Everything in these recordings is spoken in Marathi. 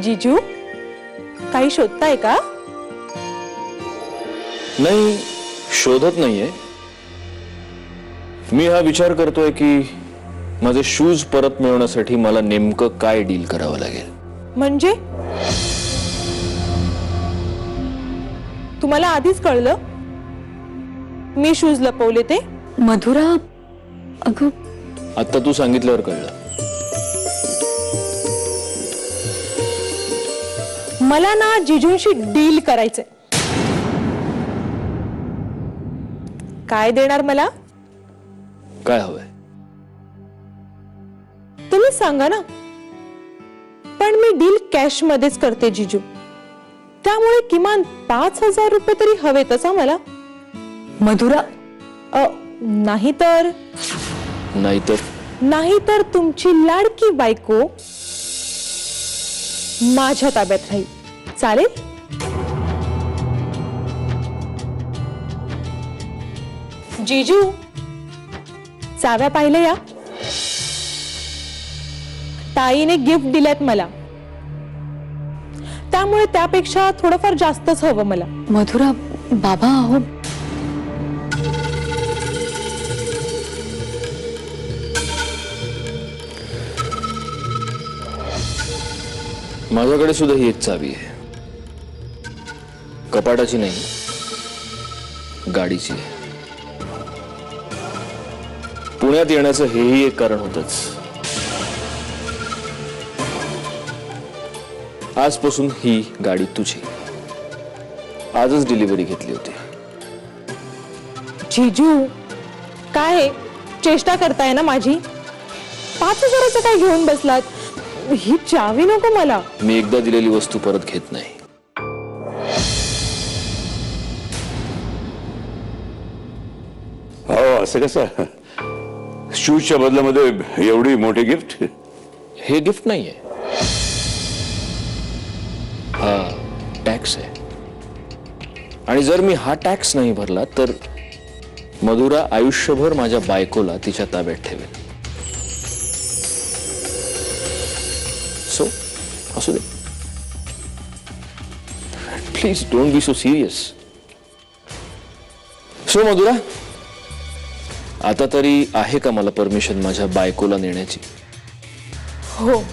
जीजू काही शोधताय का? नाही, शोधत नाहीये. मी हा विचार करतोय की माझे शूज परत मिळवण्यासाठी मला नेमकं काय डील करावं लागेल. म्हणजे तुम्हाला आधीच कळलं मी शूज लपवले ते? मधुरा, अगं आता तू सांगितल्यावर कळलं. मला ना जिजूंशी डील करायचंय. काय देणार मला? काय हवंय? तुम्ही सांगा ना. पण मी डील कॅश मध्येच करते जीजू, त्यामुळे किमान 5,000 रुपये तरी हवेतच मला. मधुरा, नाहीतर तुमची लाडकी बायको माझ्या ताब्यात राहील. चालेल? जीजू, चाव्या पाहिले या? ताईने गिफ्ट दिल्यात मला, त्यामुळे त्यापेक्षा थोडंफार जास्तच हवं मला. मधुरा, बाबा अहो. माझ्याकडे सुद्धा ही एक चावी आहे. कपाटाची नाही, गाडीची आहे. पुण्यात येण्याचं हेही एक कारण होतच. आजपासून ही गाडी तुझी. आजच डिलिव्हरी घेतली होती. जीजू, काय चेष्टा करताय ना माझी? 5,000चं काय घेऊन बसलात? ही चावी नको मला. मी एकदा दिलेली वस्तू परत घेत नाही. हो, असं कसं? शूजच्या बदल्यामध्ये एवढी मोठी गिफ्ट? हे गिफ्ट नाहीये, हा टॅक्स आहे. आणि जर मी हा टॅक्स नाही भरला तर मधुरा आयुष्यभर माझ्या बायकोला तिच्या ताब्यात ठेवेल. सो असू दे. Please don't be so serious. So Madhura, आता तरी आहे का मला परमिशन माझ्या बायकोला नेण्याची? हो.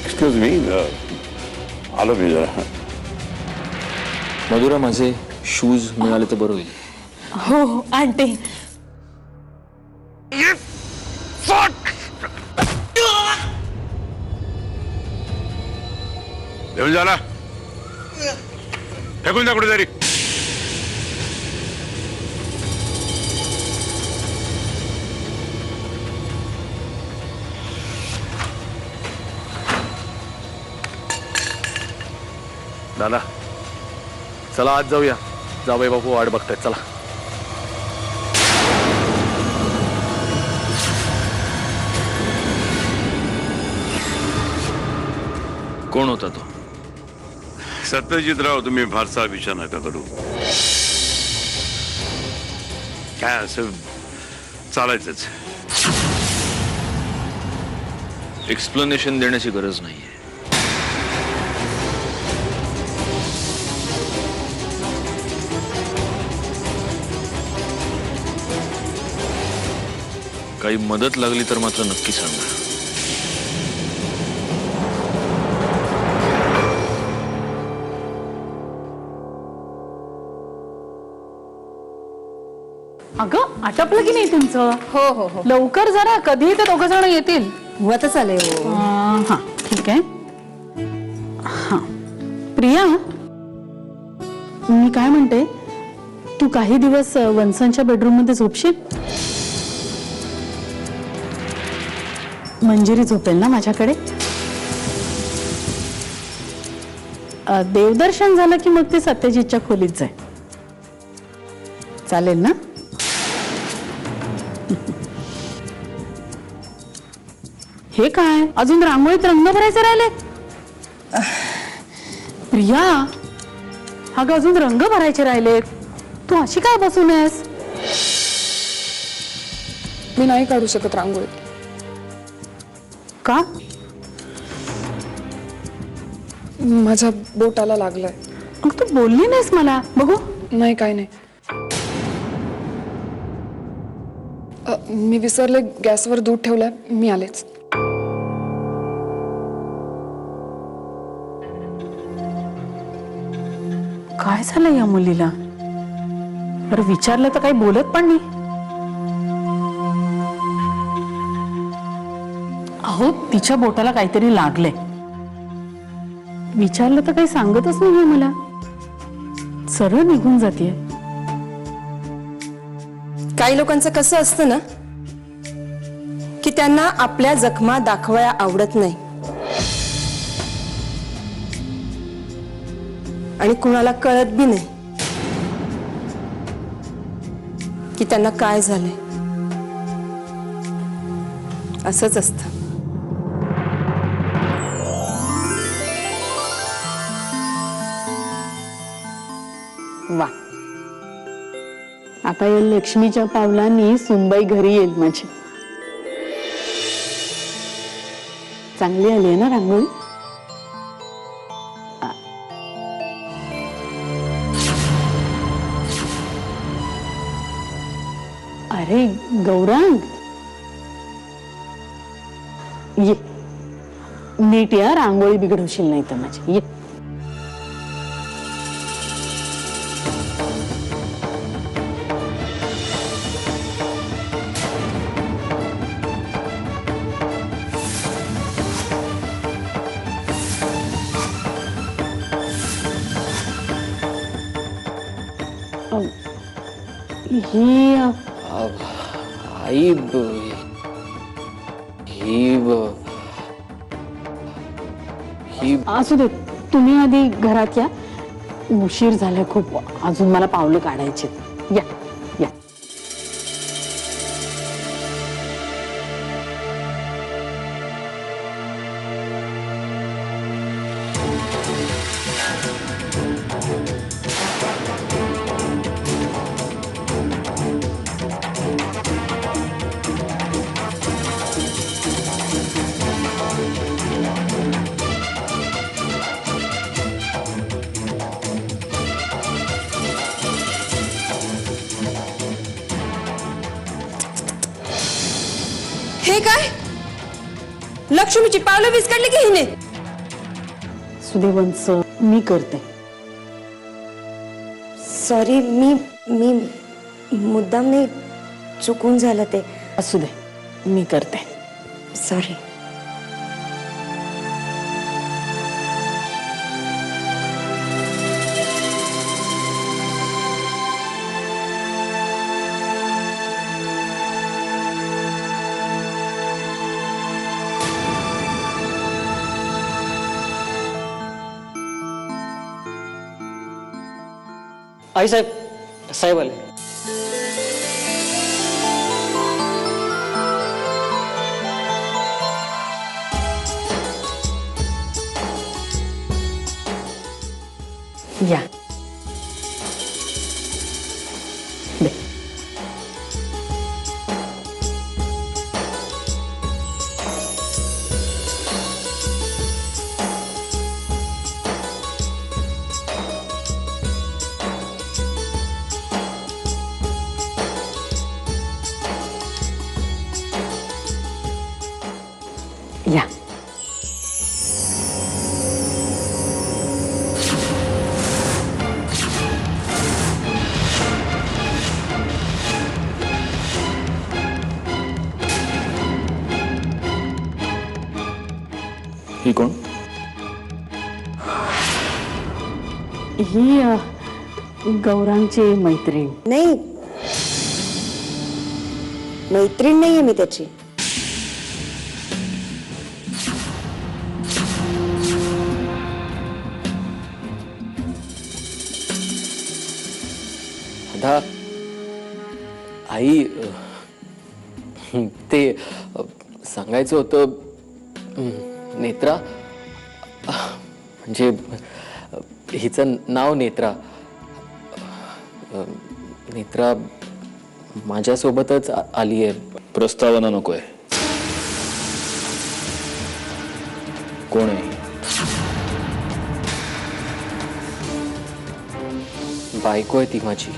एक्सक्यूज मी, आलो मी जरा. मधुरा, माझे शूज मिळाले तर बरं होईल. हो हो, आणते. घेऊन झाला, फेकून जा कुठेतरी. दादा, चला आज जाऊया. जावई बापू वाट बघतायत. चला. कोण होता तो? सत्यजितराव, तुम्ही फारसा विचार नका करू. काय असं चालायचंच. एक्सप्लेनेशन देण्याची गरज नाहीये. काही मदत लागली तर मात्र नक्की सांगा. अगं, आटपलं की नाही तुमचं? हो हो हो, लवकर जरा. कधी ते दोघं जण येतील. होतच आले. हो, हा, ठीक आहे. हा, प्रिया, मी काय म्हणते, तू काही दिवस वंसांच्या बेडरूम मध्ये झोपशील? मंजिरी झोपेल ना माझ्याकडे? देवदर्शन झालं की मग ते सत्यजितच्या खोलीत जाय. चालेल ना? हे काय, अजून रांगोळीत रंग भरायचे राहिले? प्रिया, अगं अजून रंग भरायचे राहिलेत. तू अशी काय बसून आहेस? मी नाही काढू शकत रांगोळी. का? माझ्या बोटाला लागलाय. मग तू बोलली नाहीस मला. बघू. नाही काय नाही. मी विसरले, गॅसवर दूध ठेवलंय, मी आलेच. काय झालं या मुलीला? बरं विचारलं तर काही बोलत पण नाही. अहो तिच्या बोटाला काहीतरी लागलंय. विचारलं तर काही सांगतच नाहीये मला. सरळ निघून जातेय. काही लोकांचं कसं असतं ना की त्यांना आपल्या जखमा दाखवाया आवडत नाही आणि कुणाला कळत बी नाही की त्यांना काय झालंय. असंच असतं. वा, आता या लक्ष्मीच्या पावलांनी सुनबाई घरी येईल माझी. चांगली आली आहे ना रांगोळी? अरे गौरांग, ये नीट या, रांगोळी बिघडवशील नाही तर माझी. ये. ही आई ही असू दे, तुम्ही आधी घरात या. उशीर झालाय खूप, अजून मला पावलं काढायचे. या या. हे काय? लक्ष्मीची पावलं विस्कटली की हिने? सुदेवंश, मी करते. सॉरी, मी मुद्दाम नाही, चुकून झालं ते. असू दे, मी करते. सॉरी. आई साहेब, साहेब आले. या. दे. या. ही कोण? ही गौरांगची मैत्रीण. नाही, मैत्रीण नाहीये मी त्याची. आता आई, ते सांगायचं होतं नेत्रा, म्हणजे हिचं नाव नेत्रा. नेत्रा माझ्यासोबतच आली आहे. प्रस्तावना नकोय. कोण आहे? बायको आहे ती माझी.